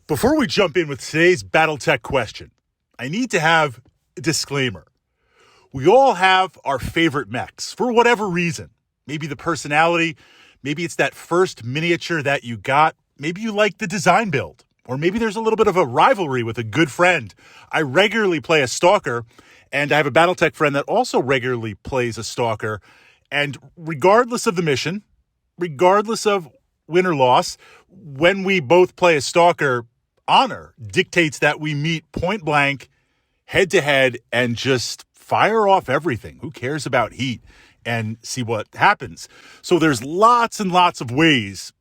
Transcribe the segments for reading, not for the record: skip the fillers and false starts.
Before we jump in with today's Battletech question, I need to have a disclaimer. We all have our favorite mechs for whatever reason. Maybe the personality, maybe it's that first miniature that you got, maybe you like the design build, or maybe there's a little bit of a rivalry with a good friend. I regularly play a Stalker, and I have a Battletech friend that also regularly plays a Stalker, and regardless of the mission, regardless of win or loss, when we both play a Stalker, honor dictates that we meet point blank, head to head, and just fire off everything. Who cares about heat? And see what happens. So there's lots and lots of ways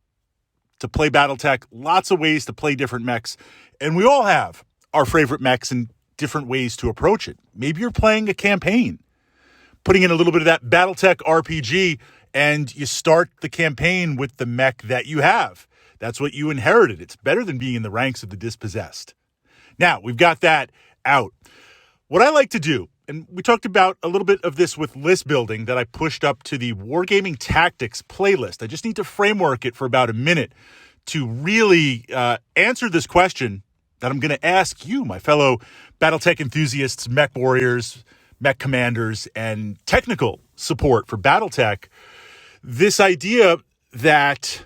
to play Battletech, lots of ways to play different mechs, and we all have our favorite mechs and different ways to approach it. Maybe you're playing a campaign, putting in a little bit of that Battletech RPG, and you start the campaign with the mech that you have. That's what you inherited. It's better than being in the ranks of the dispossessed. Now, we've got that out. What I like to do, and we talked about a little bit of this with list building that I pushed up to the Wargaming Tactics playlist. I just need to framework it for about a minute to really answer this question that I'm going to ask you, my fellow Battletech enthusiasts, mech warriors, mech commanders, and technical support for Battletech. This idea that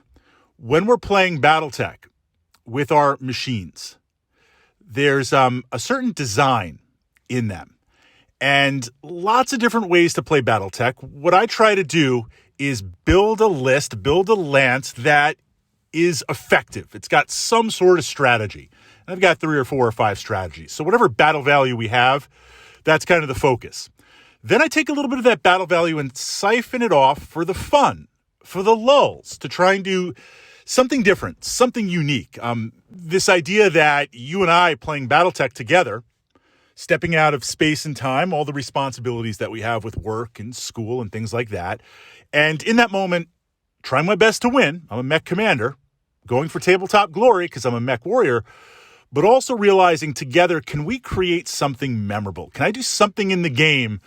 when we're playing Battletech with our machines, there's a certain design in them. And lots of different ways to play Battletech. What I try to do is build a list, build a lance that is effective. It's got some sort of strategy. And I've got 3 or 4 or 5 strategies. So whatever battle value we have, that's kind of the focus. Then I take a little bit of that battle value and siphon it off for the fun, for the lulls, to try and do something different, something unique. This idea that you and I playing Battletech together, stepping out of space and time, all the responsibilities that we have with work and school and things like that. And in that moment, trying my best to win. I'm a mech commander, going for tabletop glory because I'm a mech warrior, but also realizing together, can we create something memorable? Can I do something in the game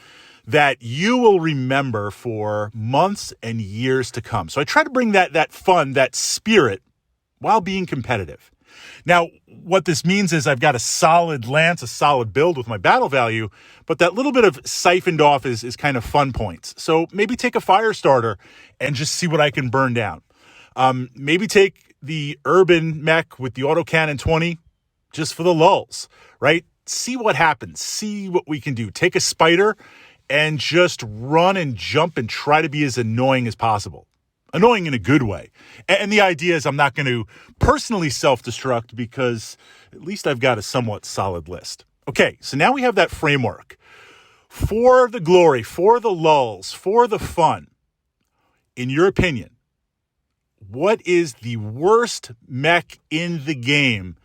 that you will remember for months and years to come? So I try to bring that fun, that spirit, while being competitive. Now, what this means is I've got a solid lance, a solid build with my battle value, but that little bit of siphoned off is kind of fun points. So maybe take a fire starter and just see what I can burn down. Maybe take the urban mech with the autocannon 20 just for the lulls, right? See what happens. See what we can do. Take a spider and just run and jump and try to be as annoying as possible. Annoying in a good way. And the idea is I'm not going to personally self-destruct because at least I've got a somewhat solid list. Okay, so now we have that framework. For the glory, for the lulls, for the fun, in your opinion, what is the worst mech in the game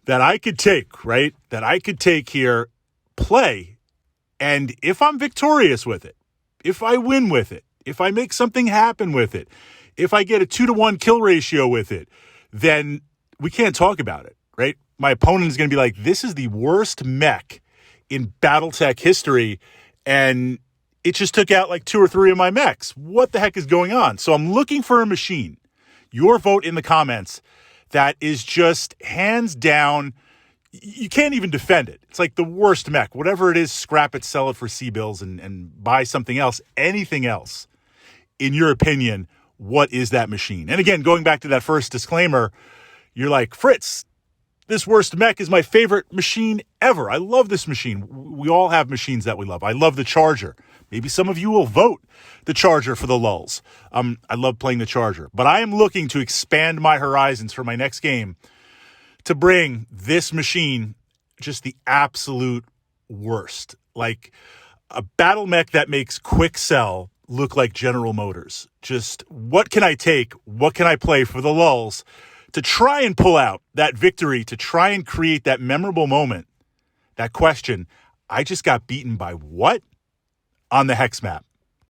that I could take, right? That I could take here, play, and if I'm victorious with it, if I win with it, if I make something happen with it, if I get a 2-to-1 kill ratio with it, then we can't talk about it, right? My opponent is going to be like, this is the worst mech in Battletech history, and it just took out like 2 or 3 of my mechs. What the heck is going on? So I'm looking for a machine. Your vote in the comments that is just hands down, you can't even defend it. It's like the worst mech. Whatever it is, scrap it, sell it for C-bills, and buy something else, anything else. In your opinion, what is that machine? And again, going back to that first disclaimer, you're like, Fritz, this worst mech is my favorite machine ever. I love this machine. We all have machines that we love. I love the Charger. Maybe some of you will vote the Charger for the lulls. I love playing the Charger. But I am looking to expand my horizons for my next game to bring this machine just the absolute worst. Like a battle mech that makes quick sell look like General Motors. Just what can I take? What can I play for the lulls to try and pull out that victory, to try and create that memorable moment? That question, I just got beaten by what? On the hex map.